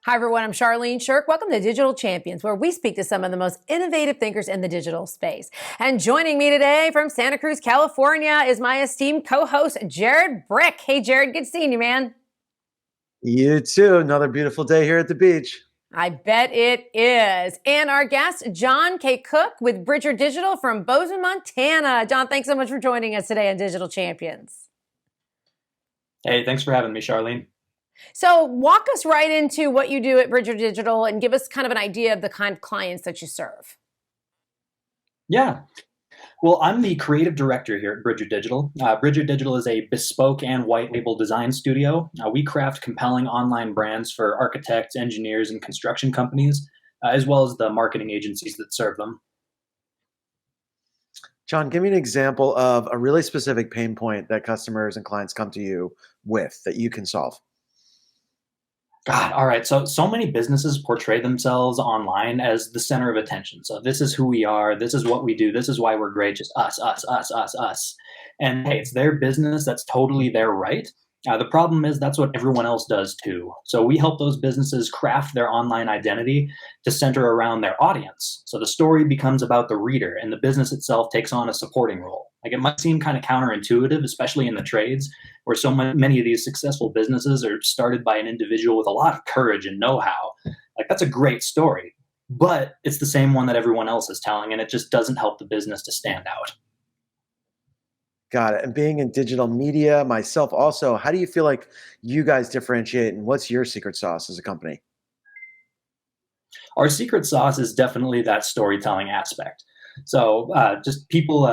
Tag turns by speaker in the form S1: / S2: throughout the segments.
S1: Hi, everyone. I'm Charlene Shirk. Welcome to Digital Champions, where we speak to some of the most innovative thinkers in the digital space. And joining me today from Santa Cruz, California, is my esteemed co-host, Jared Brick. Hey, Jared, good seeing you, man.
S2: You too. Another beautiful day here at the beach.
S1: I bet it is. And our guest, John Kakuk with Bridger Digital from Bozeman, Montana. John, thanks so much for joining us today on Digital Champions.
S3: Hey, thanks for having me, Charlene.
S1: So walk us right into what you do at Bridger Digital and give us kind of an idea of the kind of clients that you serve.
S3: Yeah. Well, I'm the creative director here at Bridger Digital. Bridger Digital is a bespoke and white label design studio. We craft compelling online brands for architects, engineers, and construction companies, as well as the marketing agencies that serve them.
S2: John, give me an example of a really specific pain point that customers and clients come to you with that you can solve.
S3: God, all right. So many businesses portray themselves online as the center of attention. So this is who we are. This is what we do. This is why we're great. Just us, us, us, us, us. And hey, it's their business. That's totally their right. The problem is that's what everyone else does too. So we help those businesses craft their online identity to center around their audience. So the story becomes about the reader and the business itself takes on a supporting role. Like it might seem kind of counterintuitive, especially in the trades where so many of these successful businesses are started by an individual with a lot of courage and know-how. Like that's a great story, but it's the same one that everyone else is telling and it just doesn't help the business to stand out.
S2: Got it. And being in digital media myself also, how do you feel like you guys differentiate and what's your secret sauce as a company?
S3: Our secret sauce is definitely that storytelling aspect. So just people,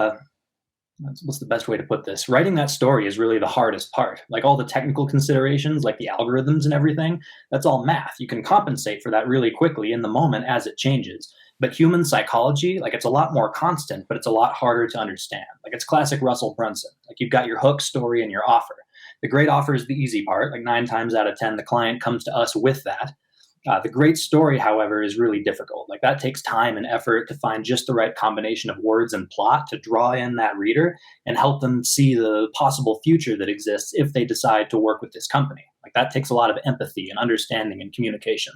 S3: what's the best way to put this? Writing that story is really the hardest part. Like all the technical considerations, like the algorithms and everything, that's all math. You can compensate for that really quickly in the moment as it changes. But human psychology, like it's a lot more constant, but it's a lot harder to understand. Like it's classic Russell Brunson. Like you've got your hook, story, and your offer. The great offer is the easy part. Like 9 times out of 10, the client comes to us with that. The great story, however, is really difficult. Like that takes time and effort to find just the right combination of words and plot to draw in that reader and help them see the possible future that exists if they decide to work with this company. Like that takes a lot of empathy and understanding and communication.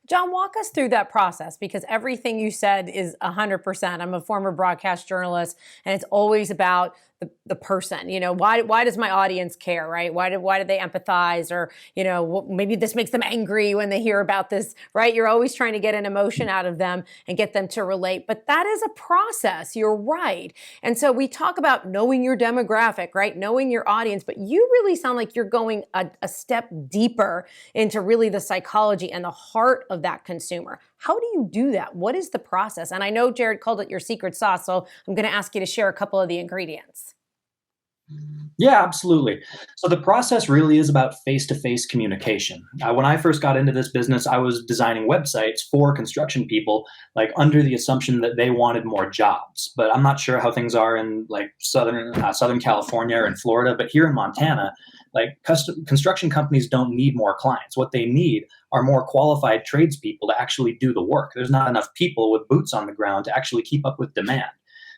S1: John, walk us through that process because everything you said is 100%. I'm a former broadcast journalist, and it's always about the person. You know, why does my audience care, right? Why do they empathize? Or, you know, maybe this makes them angry when they hear about this, right? You're always trying to get an emotion out of them and get them to relate. But that is a process. You're right. And so we talk about knowing your demographic, right? Knowing your audience, but you really sound like you're going a step deeper into really the psychology and the heart of that consumer. How do you do that? What is the process? And I know Jared called it your secret sauce, so I'm going to ask you to share a couple of the ingredients.
S3: Yeah, absolutely. So the process really is about face-to-face communication. When I first got into this business, I was designing websites for construction people, like under the assumption that they wanted more jobs. But I'm not sure how things are in like Southern California or in Florida. But here in Montana, like construction companies don't need more clients. What they need are more qualified tradespeople to actually do the work. There's not enough people with boots on the ground to actually keep up with demand.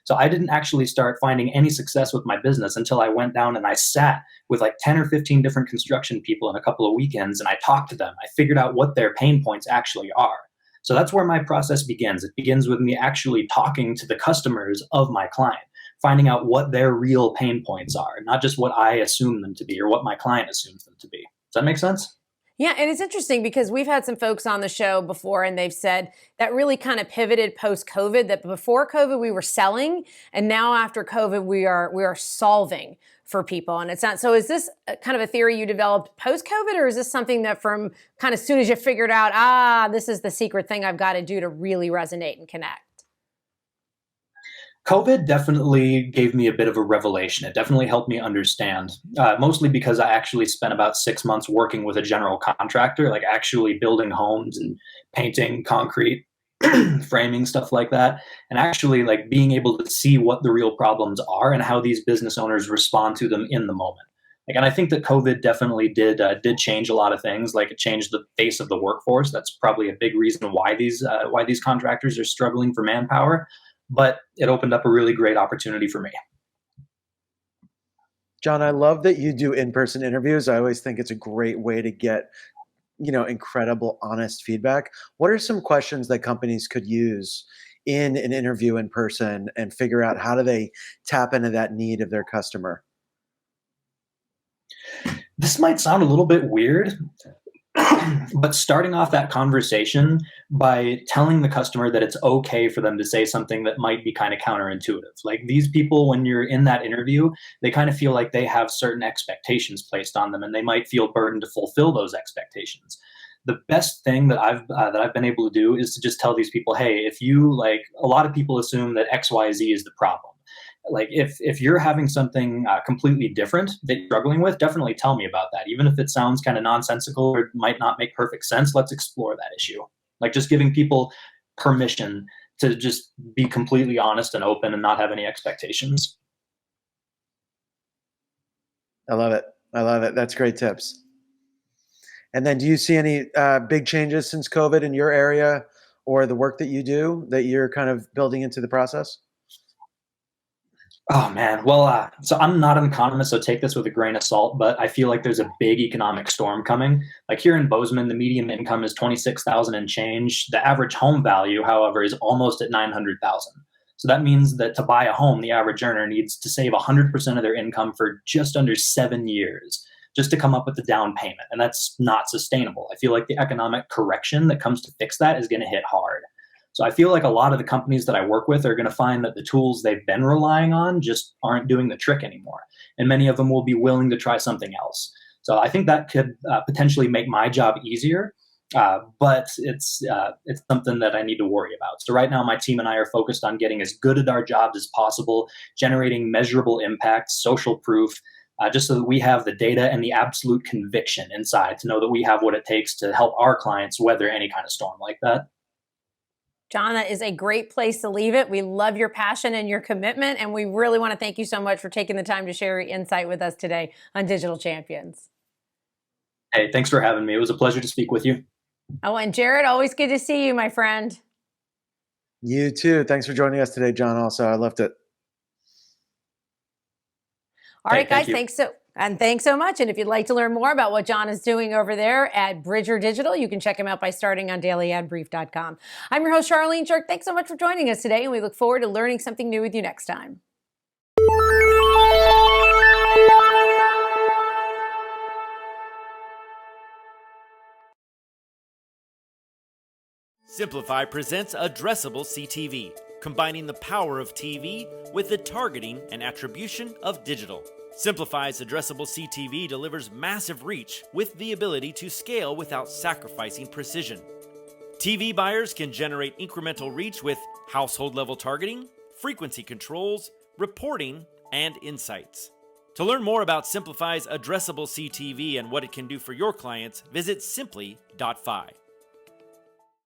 S3: So I didn't actually start finding any success with my business until I went down and I sat with like 10 or 15 different construction people in a couple of weekends and I talked to them. I figured out what their pain points actually are. So that's where my process begins. It begins with me actually talking to the customers of my client, finding out what their real pain points are, not just what I assume them to be or what my client assumes them to be. Does that make sense?
S1: Yeah, and it's interesting because we've had some folks on the show before and they've said that really kind of pivoted post-COVID, that before COVID we were selling and now after COVID we are solving for people. And it's not, so is this kind of a theory you developed post-COVID or is this something that from kind of as soon as you figured out, this is the secret thing I've got to do to really resonate and connect?
S3: COVID definitely gave me a bit of a revelation. It definitely helped me understand, mostly because I actually spent about 6 months working with a general contractor, like actually building homes and painting concrete, framing, stuff like that, and actually like being able to see what the real problems are and how these business owners respond to them in the moment. Like, and I think that COVID definitely did change a lot of things. Like it changed the face of the workforce. That's probably a big reason why these contractors are struggling for manpower. But it opened up a really great opportunity for me.
S2: John, I love that you do in-person interviews. I always think it's a great way to get incredible, honest feedback. What are some questions that companies could use in an interview in person and figure out how do they tap into that need of their customer?
S3: This might sound a little bit weird, but starting off that conversation by telling the customer that it's okay for them to say something that might be kind of counterintuitive. Like these people, when you're in that interview, they kind of feel like they have certain expectations placed on them, and they might feel burdened to fulfill those expectations. The best thing that I've been able to do is to just tell these people, hey, if you like, a lot of people assume that XYZ is the problem. Like if you're having something completely different that you're struggling with, definitely tell me about that. Even if it sounds kind of nonsensical or might not make perfect sense, let's explore that issue. Like just giving people permission to just be completely honest and open and not have any expectations.
S2: I love it. I love it. That's great tips. And then do you see any big changes since COVID in your area or the work that you do that you're kind of building into the process?
S3: Oh man, well, so I'm not an economist, so take this with a grain of salt. But I feel like there's a big economic storm coming. Like here in Bozeman, the median income is 26,000 and change. The average home value, however, is almost at 900,000. So that means that to buy a home, the average earner needs to save 100% of their income for just under 7 years just to come up with the down payment, and that's not sustainable. I feel like the economic correction that comes to fix that is going to hit hard. So I feel like a lot of the companies that I work with are going to find that the tools they've been relying on just aren't doing the trick anymore. And many of them will be willing to try something else. So I think that could potentially make my job easier, but it's something that I need to worry about. So right now, my team and I are focused on getting as good at our jobs as possible, generating measurable impact, social proof, just so that we have the data and the absolute conviction inside to know that we have what it takes to help our clients weather any kind of storm like that.
S1: John, that is a great place to leave it. We love your passion and your commitment, and we really want to thank you so much for taking the time to share your insight with us today on Digital Champions.
S3: Hey, thanks for having me. It was a pleasure to speak with you.
S1: Oh, and Jared, always good to see you, my friend.
S2: You too. Thanks for joining us today, John. Also, I loved it.
S1: All right, guys,
S3: you.
S1: thanks so much. And if you'd like to learn more about what John is doing over there at Bridger Digital, you can check him out by starting on dailyadbrief.com. I'm your host, Charlene Shirk. Thanks so much for joining us today, and we look forward to learning something new with you next time.
S4: Simplify presents Addressable CTV, combining the power of TV with the targeting and attribution of digital. Simplify's Addressable CTV delivers massive reach with the ability to scale without sacrificing precision. TV buyers can generate incremental reach with household-level targeting, frequency controls, reporting, and insights. To learn more about Simplify's Addressable CTV and what it can do for your clients, visit simply.fi.